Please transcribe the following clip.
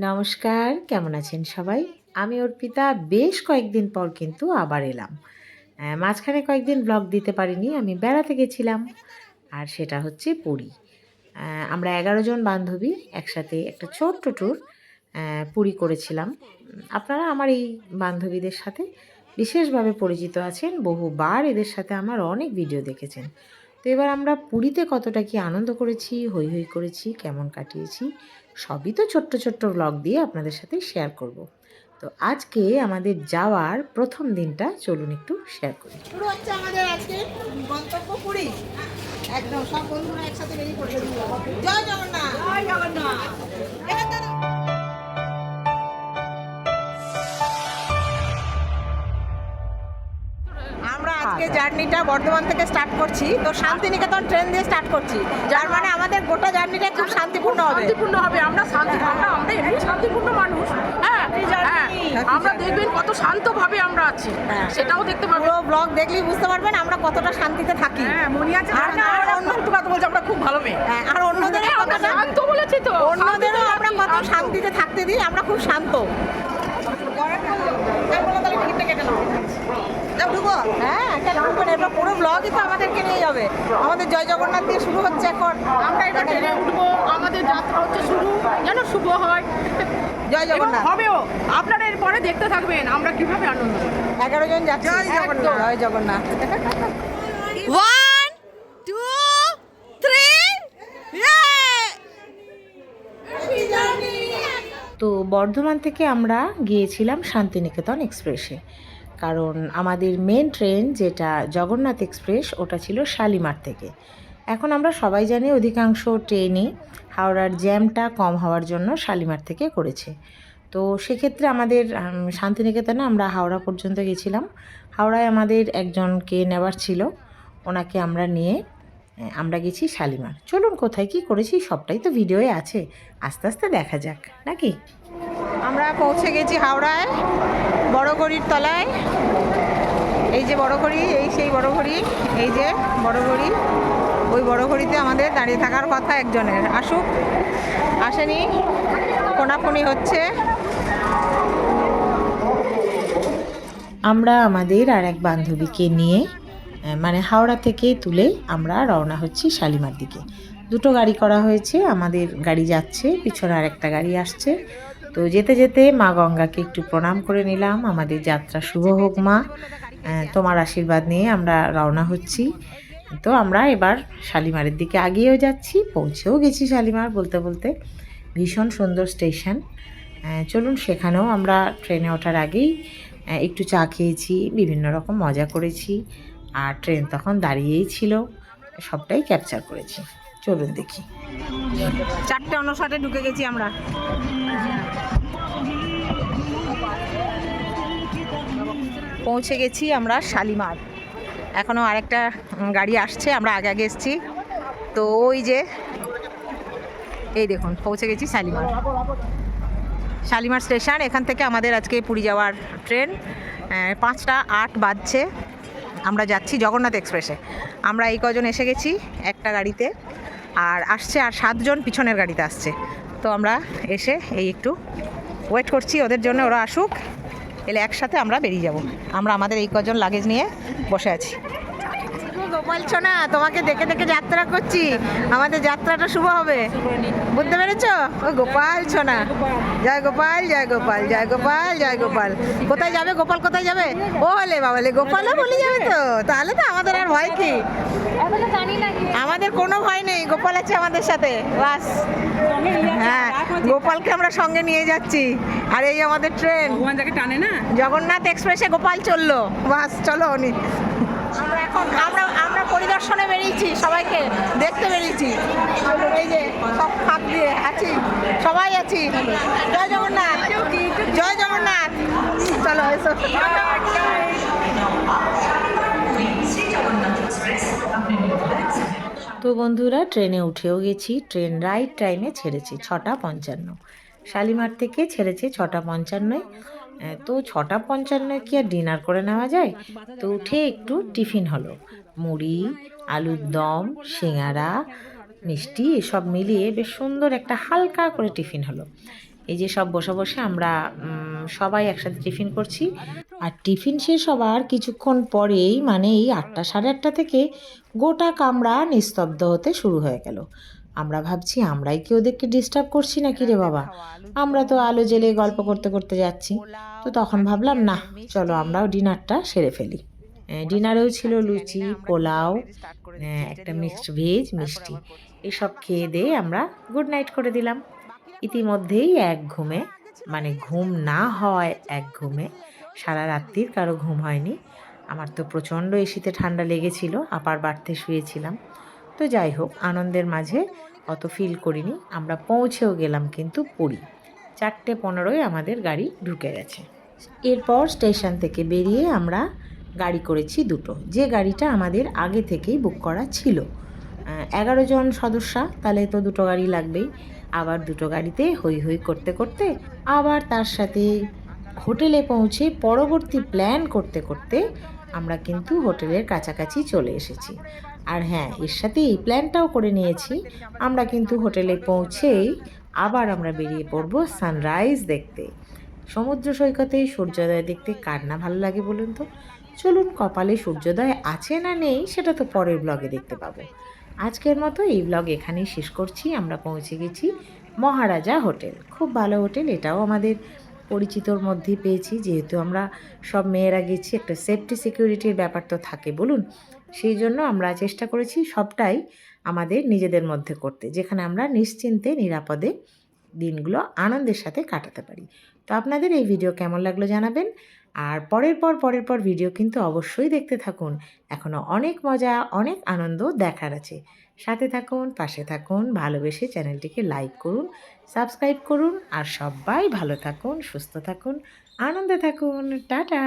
নমস্কার, কেমন আছেন সবাই? আমি অর্পিতা। বেশ কয়েকদিন পর কিন্তু আবার এলাম। মাঝখানে কয়েকদিন ব্লগ দিতে পারিনি, আমি বেড়াতে গেছিলাম। আর সেটা হচ্ছে পুরী। আমরা ১১ জন বান্ধবী একসাথে একটা ছোট্ট ট্যুর পুরী করেছিলাম। আপনারা আমার এই বান্ধবীদের সাথে বিশেষভাবে পরিচিত আছেন, বহুবার এদের সাথে আমার অনেক ভিডিও দেখেছেন। তো এবার আমরা পুরীতে কতটা কি আনন্দ করেছি, হৈ হৈ করেছি, কেমন কাটিয়েছি, সবই তো ছোট্ট ছোট্ট ব্লগ দিয়ে আপনাদের সাথে শেয়ার করব। তো আজকে আমাদের যাওয়ার প্রথম দিনটা চলুন একটু শেয়ার করি। শুরু হচ্ছে আমাদের আজকে গন্তব্য পুরী। একদম সব বন্ধুরা একসাথে বেরিয়ে পড়েছে। জয় জগন্নাথ, জয় জগন্নাথ। আমরা আজকে জার্নিটা বর্ধমান থেকে স্টার্ট করছি, তো শান্তিনিকেতন ট্রেন দিয়ে স্টার্ট করছি, যার মানে আমাদের গোটা জার্নিটা খুব শান্তিপূর্ণ হবে। আমরা এমনি শান্তিপূর্ণ মানুষ। হ্যাঁ, আমরা দেখবেন কত শান্তভাবে আমরা আছি, সেটাও দেখতে পাবেন। পুরো ব্লগ দেখলেই বুঝতে পারবেন আমরা কতটা শান্তিতে থাকি। মনে আছে আর একটু কথা বলছি, আমরা খুব ভালো মেয়ে। আর অন্যদের শান্ত বলেছি তো, অন্যদেরও আমরা কত শান্তিতে থাকতে দিই, আমরা খুব শান্ত। হ্যাঁ, এবার পুরো ব্লগই তো আমাদেরকে নিয়ে যাবে। আমাদের জয় জগন্নাথ দিয়ে শুরু হচ্ছে এখন। আমরা এবার ট্রেনে উঠবো, আমাদের যাত্রা হচ্ছে শুরু, যেন শুভ হয়। জয় জগন্নাথ হবেও, আপনারা এরপরে দেখতে থাকবেন আমরা কিভাবে আনন্দ করি। 11 জন যাচ্ছি। জয় জগন্নাথ। 1 2 3 তো বর্ধমান থেকে আমরা গিয়েছিলাম শান্তিনিকেতন এক্সপ্রেসে, কারণ আমাদের মেন ট্রেন যেটা জগন্নাথ এক্সপ্রেস ওটা ছিল শালিমার থেকে। এখন আমরা সবাই জানি অধিকাংশ ট্রেনই হাওড়ার জ্যামটা কম হওয়ার জন্য শালিমার থেকে করেছে। তো সেক্ষেত্রে আমাদের শান্তিনিকেতনে আমরা হাওড়া পর্যন্ত গেছিলাম। হাওড়ায় আমাদের একজনকে নেওয়ার ছিল, ওনাকে আমরা নিয়ে আমরা গেছি শালিমার। চলুন কোথায় কি করেছি সবটাই তো ভিডিওয়ে আছে, আস্তে আস্তে দেখা যাক নাকি। আমরা পৌঁছে গেছি হাওড়ায়, বড় ঘড়ির তলায়। এই যে বড় ঘড়ি, এই সেই বড় ঘড়ি, এই যে বড় ঘড়ি। ওই বড় ঘড়িতে আমাদের দাঁড়িয়ে থাকার কথা একজনের, আসুক, আসেনি, কোনাকুনি হচ্ছে। আমরা আমাদের আর এক বান্ধবীকে নিয়ে মানে হাওড়া থেকে তুলে আমরা রওনা হচ্ছি শালিমার দিকে। দুটো গাড়ি করা হয়েছে, আমাদের গাড়ি যাচ্ছে, পিছনে আর একটা গাড়ি আসছে। তো যেতে যেতে মা গঙ্গাকে একটু প্রণাম করে নিলাম। আমাদের যাত্রা শুভ হোক মা, তোমার আশীর্বাদ নিয়ে আমরা রওনা হচ্ছি। তো আমরা এবার শালিমারের দিকে আগিয়েও যাচ্ছি, পৌঁছেও গেছি শালিমার বলতে বলতে। ভীষণ সুন্দর স্টেশন। চলুন সেখানেও আমরা ট্রেনে ওঠার আগেই একটু চা খেয়েছি, বিভিন্ন রকম মজা করেছি। আর ট্রেন তখন দাঁড়িয়েই ছিল, সবটাই ক্যাপচার করেছি। চলুন দেখি। 4:59 ঢুকে গেছি আমরা। পৌঁছে গেছি আমরা শালিমার। এখনও আরেকটা গাড়ি আসছে, আমরা আগে আগে এসেছি। তো ওই যে এই দেখুন পৌঁছে গেছি শালিমার। শালিমার স্টেশন, এখান থেকে আমাদের আজকে পুরী যাওয়ার ট্রেন। 5টা 8 বাজছে। আমরা যাচ্ছি জগন্নাথ এক্সপ্রেসে। আমরা এই কজন এসে গেছি একটা গাড়িতে, আর আসছে আর 7 জন পিছনের গাড়িতে আসছে। তো আমরা এসে এই একটু ওয়েট করছি ওদের জন্য, ওরা আসুক, এলে একসাথে আমরা বেরিয়ে যাব। আমরা আমাদের এই কজন লাগেজ নিয়ে বসে আছি। গোপাল সোনা, তোমাকে দেখে দেখে যাত্রা করছি, আমাদের যাত্রাটা শুভ হবে, বুঝতে পেরেছো? ও গোপাল সোনা, জয় গোপাল জয় গোপাল জয় গোপাল জয় গোপাল। কোথায় যাবে গোপাল, কোথায় যাবে? ও হলে বাবালে গোপালও বলে যাবে, তো তাহলে তো আমাদের আর ভয় কি? আমাদের কোনো ভয় নেই, গোপাল আছে আমাদের সাথে, বাস। হ্যাঁ, গোপালকে আমরা সঙ্গে নিয়ে যাচ্ছি। আর এই আমাদের ট্রেন টানে না, জগন্নাথ এক্সপ্রেসে গোপাল চললো, বাস চলো উনি। আমরা পরিদর্শনে বেরিয়েছি, সবাইকে দেখতে বেরিয়েছি। এই যে সব ফাঁক দিয়ে আছি, সবাই আছি। জয় জগন্নাথ, জয় জগন্নাথ, চলো এসো। তো বন্ধুরা ট্রেনে উঠেও গেছি। ট্রেন রাইট টাইমে ছেড়েছে, 6:55। শালিমার থেকে ছেড়েছে 6:55। তো 6:55 কি আর ডিনার করে নেওয়া যায়? তো উঠে একটু টিফিন হলো, মুড়ি, আলুর দম, সিঙাড়া, মিষ্টি এসব মিলিয়ে বেশ সুন্দর একটা হালকা করে টিফিন হলো। এই যে সব বসে বসে আমরা সবাই একসাথে টিফিন করছি। আর টিফিন শেষ হবার কিছুক্ষণ পরেই মানে এই 8টা সাড়ে 8টা থেকে গোটা কামরা নিস্তব্ধ হতে শুরু হয়ে গেল। আমরা ভাবছি আমরাই কি ওদেরকে ডিস্টার্ব করছি নাকি রে বাবা, আমরা তো আলো জ্বেলে গল্প করতে করতে যাচ্ছি। তো তখন ভাবলাম না, চলো আমরাও ডিনারটা সেরে ফেলি। ডিনারেও ছিল লুচি, পোলাও, একটা মিক্সড ভেজ, মিষ্টি। এসব খেয়ে দিয়ে আমরা গুড নাইট করে দিলাম। ইতিমধ্যেই এক ঘুমে, মানে ঘুম না হয় এক ঘুমে, সারা রাত্রির কারো ঘুম হয়নি। আমার তো প্রচণ্ড এসিতে ঠান্ডা লেগেছিল, আপার বাড়তে শুয়েছিলাম। তো যাই হোক, আনন্দের মাঝে অত ফিল করিনি। আমরা পৌঁছেও গেলাম কিন্তু পুরী। 4:15 আমাদের গাড়ি ঢুকে গেছে। এরপর স্টেশন থেকে বেরিয়ে আমরা গাড়ি করেছি দুটো, যে গাড়িটা আমাদের আগে থেকেই বুক করা ছিল। 11 জন সদস্যা, তাহলে তো দুটো গাড়ি লাগবেই। আবার দুটো গাড়িতে হই হই করতে করতে আবার তার সাথে হোটেলে পৌঁছে পরবর্তী প্ল্যান করতে করতে আমরা কিন্তু হোটেলের কাছাকাছি চলে এসেছি। আর হ্যাঁ, এর সাথে এই প্ল্যানটাও করে নিয়েছি, আমরা কিন্তু হোটেলে পৌঁছেই আবার আমরা বেরিয়ে পড়ব সানরাইজ দেখতে। সমুদ্র সৈকতে সূর্যোদয় দেখতে কার না ভালো লাগে বলুন তো? চলুন, কপালে সূর্যোদয় আছে না নেই সেটা তো পরের ব্লগে দেখতে পাবো। আজকের মতো এই ব্লগ এখানেই শেষ করছি। আমরা পৌঁছে গেছি মহারাজা হোটেল। খুব ভালো হোটেল, এটাও আমাদের পরিচিতর মধ্যেই পেয়েছি, যেহেতু আমরা সব মেয়েরা গেছি, একটা সেফটি সিকিউরিটির ব্যাপার তো থাকে বলুন। সেই জন্য আমরা চেষ্টা করেছি সবটাই আমাদের নিজেদের মধ্যে করতে, যেখানে আমরা নিশ্চিন্তে নিরাপদে দিনগুলো আনন্দের সাথে কাটাতে পারি। তো আপনাদের এই ভিডিও কেমন লাগলো জানাবেন। আর পরের পর ভিডিও কিন্তু অবশ্যই দেখতে থাকুন। এখনও অনেক মজা, অনেক আনন্দ দেখার আছে। সাথে থাকুন, পাশে থাকুন, ভালোবেসে চ্যানেলটিকে লাইক করুন, সাবস্ক্রাইব করুন। আর সবাই ভালো থাকুন, সুস্থ থাকুন, আনন্দে থাকুন। টাটা।